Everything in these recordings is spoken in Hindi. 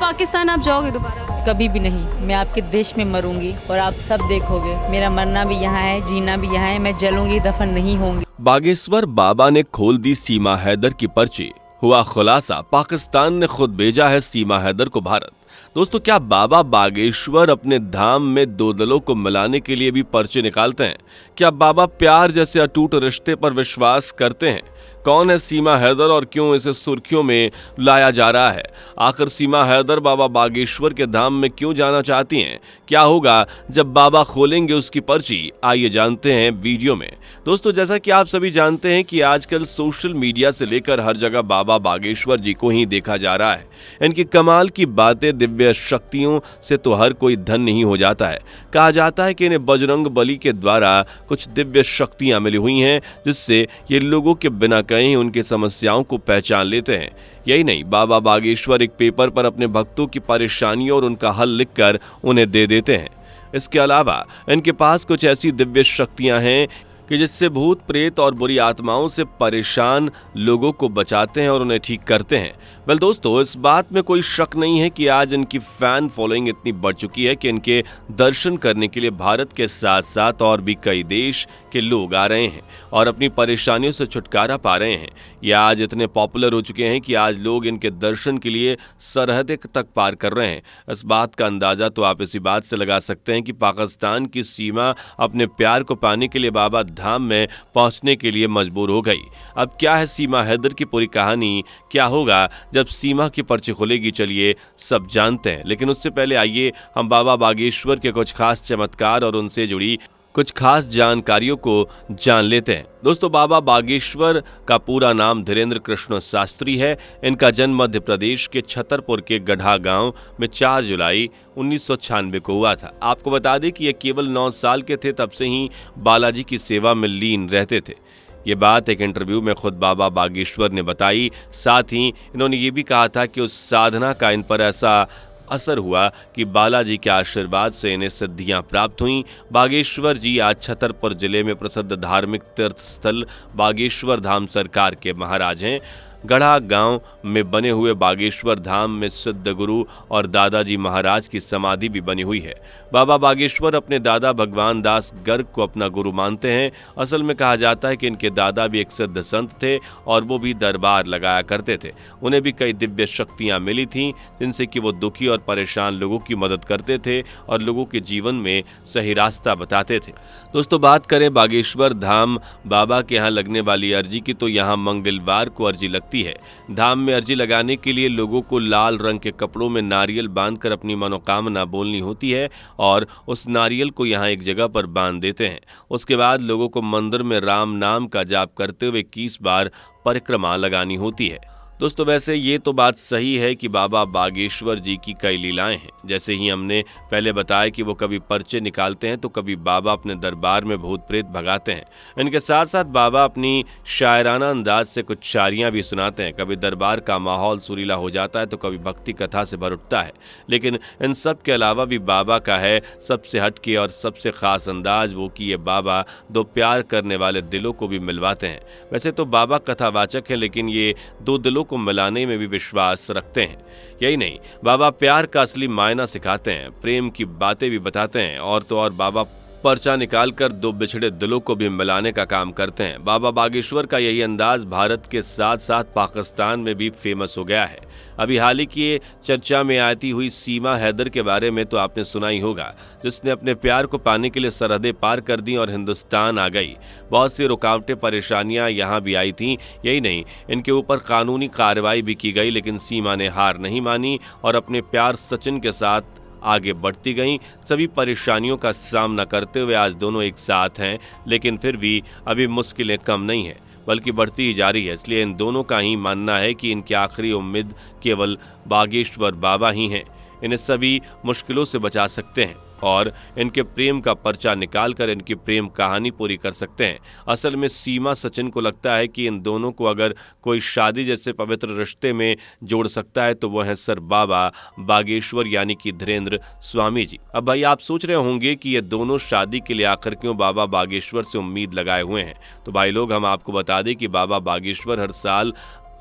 पाकिस्तान आप जाओगे दोबारा? कभी भी नहीं। मैं आपके देश में मरूंगी और आप सब देखोगे। मेरा मरना भी यहाँ है, जीना भी यहाँ है। मैं जलूंगी, दफन नहीं होंगी। बागेश्वर बाबा ने खोल दी सीमा हैदर की पर्ची। हुआ खुलासा, पाकिस्तान ने खुद भेजा है सीमा हैदर को भारत। दोस्तों, क्या बाबा बागेश्वर अपने धाम में दो दलों को मिलाने के लिए भी पर्चे निकालते हैं? क्या बाबा प्यार जैसे अटूट रिश्ते पर विश्वास करते हैं? कौन है सीमा हैदर और क्यों इसे सुर्खियों में लाया जा रहा है? आखिर सीमा हैदर बाबा बागेश्वर के धाम में क्यों जाना चाहती हैं? क्या होगा जब बाबा खोलेंगे उसकी पर्ची? आइए जानते हैं वीडियो में। दोस्तों, जैसा कि आप सभी जानते हैं कि आजकल सोशल मीडिया से लेकर हर जगह बाबा बागेश्वर जी को ही देखा जा रहा है। इनकी कमाल की बातें, दिव्य शक्तियों से तो हर कोई धन नहीं हो जाता है। कहा जाता है कि इन्हें बजरंग बली के द्वारा कुछ दिव्य शक्तियां मिली हुई हैं, जिससे ये लोगों के बिना कहीं उनकी समस्याओं को पहचान लेते हैं। यही नहीं, बाबा बागेश्वर एक पेपर पर अपने भक्तों की परेशानियों और उनका हल लिखकर उन्हें दे देते हैं। इसके अलावा इनके पास कुछ ऐसी दिव्य शक्तियां हैं कि जिससे भूत प्रेत और बुरी आत्माओं से परेशान लोगों को बचाते हैं और उन्हें ठीक करते हैं। वेल दोस्तों, इस बात में कोई शक नहीं है कि आज इनकी फैन फॉलोइंग इतनी बढ़ चुकी है कि इनके दर्शन करने के लिए भारत के साथ साथ और भी कई देश के लोग आ रहे हैं और अपनी परेशानियों से छुटकारा पा रहे हैं। ये आज इतने पॉपुलर हो चुके हैं कि आज लोग इनके दर्शन के लिए सरहदें तक पार कर रहे हैं। इस बात का अंदाजा तो आप इसी बात से लगा सकते हैं कि पाकिस्तान की सीमा अपने प्यार को पाने के लिए बाबा धाम में पहुंचने के लिए मजबूर हो गई। अब क्या है सीमा हैदर की पूरी कहानी? क्या होगा जब सीमा की पर्ची खुलेगी? चलिए सब जानते हैं। लेकिन उससे पहले आइए हम बाबा बागेश्वर के कुछ खास चमत्कार और उनसे जुड़ी कुछ खास जानकारियों को जान लेते हैं। दोस्तों, बाबा बागेश्वर का पूरा नाम धीरेन्द्र कृष्ण शास्त्री है। इनका जन्म मध्य प्रदेश के छतरपुर के गढ़ा गांव में 4 जुलाई 1996 को हुआ था। आपको बता दें कि ये केवल 9 साल के थे, तब से ही बालाजी की सेवा में लीन रहते थे। ये बात एक इंटरव्यू में खुद बाबा बागेश्वर ने बताई। साथ ही इन्होंने ये भी कहा था कि उस साधना का इन पर ऐसा असर हुआ कि बालाजी के आशीर्वाद से इन्हें सिद्धियां प्राप्त हुईं। बागेश्वर जी आज छतरपुर जिले में प्रसिद्ध धार्मिक तीर्थ स्थल बागेश्वर धाम सरकार के महाराज हैं। गढ़ा गांव में बने हुए बागेश्वर धाम में सिद्ध गुरु और दादाजी महाराज की समाधि भी बनी हुई है। बाबा बागेश्वर अपने दादा भगवान दास गर्ग को अपना गुरु मानते हैं। असल में कहा जाता है कि इनके दादा भी एक सिद्ध संत थे और वो भी दरबार लगाया करते थे। उन्हें भी कई दिव्य शक्तियां मिली थीं, जिनसे कि वो दुखी और परेशान लोगों की मदद करते थे और लोगों के जीवन में सही रास्ता बताते थे। दोस्तों, बात करें बागेश्वर धाम बाबा के यहाँ लगने वाली अर्जी की, तो यहाँ मंगलवार को अर्जी लगती है। धाम में अर्जी लगाने के लिए लोगों को लाल रंग के कपड़ों में नारियल बांधकर अपनी मनोकामना बोलनी होती है और उस नारियल को यहाँ एक जगह पर बांध देते हैं। उसके बाद लोगों को मंदिर में राम नाम का जाप करते हुए 21 बार परिक्रमा लगानी होती है। दोस्तों, वैसे ये तो बात सही है कि बाबा बागेश्वर जी की कई लीलाएं हैं। जैसे ही हमने पहले बताया कि वो कभी पर्चे निकालते हैं तो कभी बाबा अपने दरबार में भूत प्रेत भगाते हैं। इनके साथ साथ बाबा अपनी शायराना अंदाज से कुछ शायरियां भी सुनाते हैं। कभी दरबार का माहौल सुरीला हो जाता है तो कभी भक्ति कथा से भर उठता है। लेकिन इन सब के अलावा भी बाबा का है सबसे हटके और सबसे खास अंदाज, वो कि ये बाबा दो प्यार करने वाले दिलों को भी मिलवाते हैं। वैसे तो बाबा कथावाचक है, लेकिन ये दो दिलों को मिलाने में भी विश्वास रखते हैं। यही नहीं, बाबा प्यार का असली मायना सिखाते हैं, प्रेम की बातें भी बताते हैं और तो और बाबा पर्चा निकालकर दो बिछड़े दिलों को भी मिलाने का काम करते हैं। बाबा बागेश्वर का यही अंदाज भारत के साथ साथ पाकिस्तान में भी फेमस हो गया है। अभी हाल ही की चर्चा में आती हुई सीमा हैदर के बारे में तो आपने सुना ही होगा, जिसने अपने प्यार को पाने के लिए सरहदें पार कर दी और हिंदुस्तान आ गई। बहुत सी रुकावटें, परेशानियां यहाँ भी आई थीं। यही नहीं, इनके ऊपर कानूनी कार्रवाई भी की गई, लेकिन सीमा ने हार नहीं मानी और अपने प्यार सचिन के साथ आगे बढ़ती गईं। सभी परेशानियों का सामना करते हुए आज दोनों एक साथ हैं, लेकिन फिर भी अभी मुश्किलें कम नहीं हैं, बल्कि बढ़ती ही जा रही है। इसलिए इन दोनों का ही मानना है कि इनकी आखिरी उम्मीद केवल बागेश्वर बाबा ही हैं। इन्हें सभी मुश्किलों से बचा सकते हैं और इनके प्रेम का पर्चा निकालकर इनकी प्रेम कहानी पूरी कर सकते हैं। असल में सीमा सचिन को लगता है कि इन दोनों को अगर कोई शादी जैसे पवित्र रिश्ते में जोड़ सकता है तो वह है सर बाबा बागेश्वर यानी कि धीरेन्द्र स्वामी जी। अब भाई आप सोच रहे होंगे कि ये दोनों शादी के लिए आखिर क्यों बाबा बागेश्वर से उम्मीद लगाए हुए हैं। तो भाई लोग, हम आपको बता दें कि बाबा बागेश्वर हर साल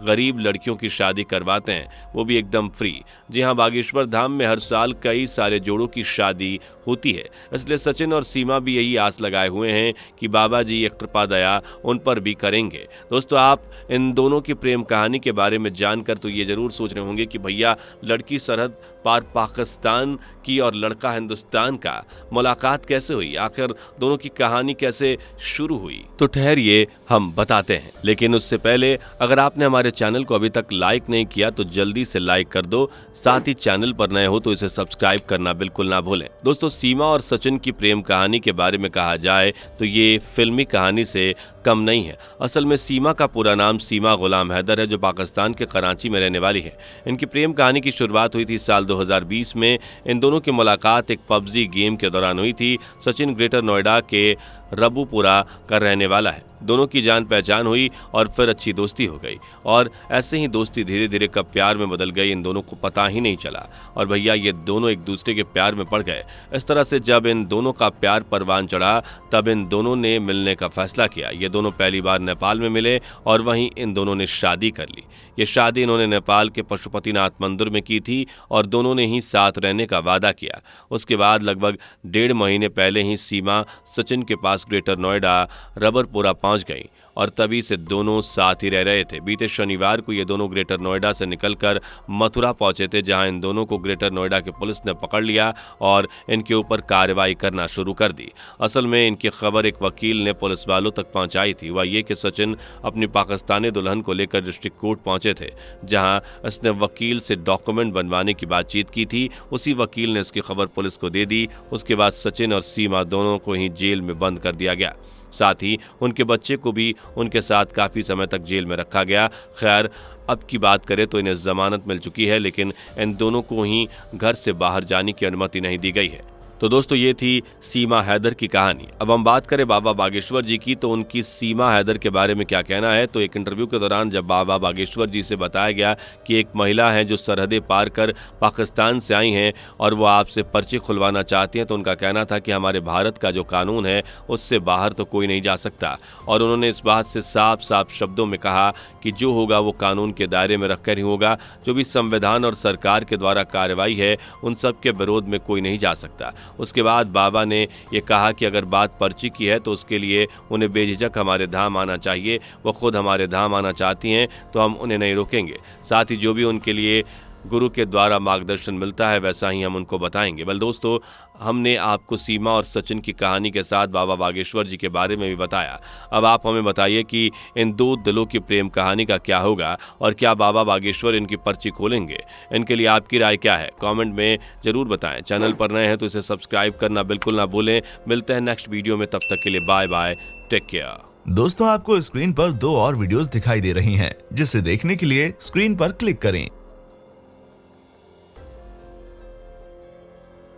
गरीब लड़कियों की शादी करवाते हैं, वो भी एकदम फ्री। जी हाँ, बागेश्वर धाम में हर साल कई सारे जोड़ों की शादी होती है, इसलिए सचिन और सीमा भी यही आस लगाए हुए हैं कि बाबा जी ये कृपा दया उन पर भी करेंगे। दोस्तों, आप इन दोनों की प्रेम कहानी के बारे में जानकर तो ये जरूर सोच रहे होंगे कि भैया लड़की सरहद पार पाकिस्तान की और लड़का हिंदुस्तान का, मुलाकात कैसे हुई, आखिर दोनों की कहानी कैसे शुरू हुई। तो ठहरिए, हम बताते हैं। लेकिन उससे पहले अगर आपने हमारे चैनल को अभी तक लाइक नहीं किया तो जल्दी से लाइक कर दो, साथ ही चैनल पर नए हो तो इसे सब्सक्राइब करना बिल्कुल ना भूलें। दोस्तों, सीमा और सचिन की प्रेम कहानी के बारे में कहा जाए तो ये फिल्मी कहानी से कम नहीं है। असल में सीमा का पूरा नाम सीमा गुलाम हैदर है, जो पाकिस्तान के कराची में रहने वाली है। इनकी प्रेम कहानी की शुरुआत हुई थी साल 2020 में। इन दोनों की मुलाकात एक पबजी गेम के दौरान हुई थी। सचिन ग्रेटर नोएडा के रबूपुरा का रहने वाला है। दोनों की जान पहचान हुई और फिर अच्छी दोस्ती हो गई, और ऐसे ही दोस्ती धीरे धीरे कब प्यार में बदल गई इन दोनों को पता ही नहीं चला। और भैया ये दोनों एक दूसरे के प्यार में पड़ गए। इस तरह से जब इन दोनों का प्यार परवान चढ़ा तब इन दोनों ने मिलने का फैसला किया। ये दोनों पहली बार नेपाल में मिले और वहीं इन दोनों ने शादी कर ली। ये शादी इन्होंने नेपाल के पशुपतिनाथ मंदिर में की थी और दोनों ने ही साथ रहने का वादा किया। उसके बाद लगभग 1.5 महीने पहले ही सीमा सचिन के पास ग्रेटर नोएडा रबरपुरा पहुंच गई और तभी से दोनों साथ ही रह रहे थे। बीते शनिवार को ये दोनों ग्रेटर नोएडा से निकलकर मथुरा पहुंचे थे, जहां इन दोनों को ग्रेटर नोएडा की पुलिस ने पकड़ लिया और इनके ऊपर कार्रवाई करना शुरू कर दी। असल में इनकी खबर एक वकील ने पुलिस वालों तक पहुंचाई थी। वह ये कि सचिन अपनी पाकिस्तानी दुल्हन को लेकर डिस्ट्रिक्ट कोर्ट पहुंचे थे, जहां इसने वकील से डॉक्यूमेंट बनवाने की बातचीत की थी। उसी वकील ने इसकी खबर पुलिस को दे दी। उसके बाद सचिन और सीमा दोनों को ही जेल में बंद कर दिया गया। साथ ही उनके बच्चे को भी उनके साथ काफी समय तक जेल में रखा गया। खैर, अब की बात करें तो इन्हें जमानत मिल चुकी है, लेकिन इन दोनों को ही घर से बाहर जाने की अनुमति नहीं दी गई है। तो दोस्तों, ये थी सीमा हैदर की कहानी। अब हम बात करें बाबा बागेश्वर जी की, तो उनकी सीमा हैदर के बारे में क्या कहना है। तो एक इंटरव्यू के दौरान जब बाबा बागेश्वर जी से बताया गया कि एक महिला है जो सरहदें पार कर पाकिस्तान से आई हैं और वो आपसे पर्चे खुलवाना चाहती हैं, तो उनका कहना था कि हमारे भारत का जो कानून है उससे बाहर तो कोई नहीं जा सकता। और उन्होंने इस बात से साफ साफ शब्दों में कहा कि जो होगा वो कानून के दायरे में रखकर ही होगा। जो भी संविधान और सरकार के द्वारा कार्रवाई है उन सब के विरोध में कोई नहीं जा सकता। उसके बाद बाबा ने ये कहा कि अगर बात पर्ची की है तो उसके लिए उन्हें बेझिझक हमारे धाम आना चाहिए। वो खुद हमारे धाम आना चाहती हैं तो हम उन्हें नहीं रोकेंगे। साथ ही जो भी उनके लिए गुरु के द्वारा मार्गदर्शन मिलता है वैसा ही हम उनको बताएंगे। बल दोस्तों, हमने आपको सीमा और सचिन की कहानी के साथ बाबा बागेश्वर जी के बारे में भी बताया। अब आप हमें बताइए कि इन दो दिलों की प्रेम कहानी का क्या होगा और क्या बाबा बागेश्वर इनकी पर्ची खोलेंगे। इनके लिए आपकी राय क्या है, कमेंट में जरूर बताएं। चैनल पर नए हैं तो इसे सब्सक्राइब करना बिल्कुल ना भूलें। मिलते हैं नेक्स्ट वीडियो में, तब तक के लिए बाय बाय, टेक केयर। दोस्तों, आपको स्क्रीन पर 2 और वीडियोस दिखाई दे रही हैं, जिसे देखने के लिए स्क्रीन पर क्लिक करें।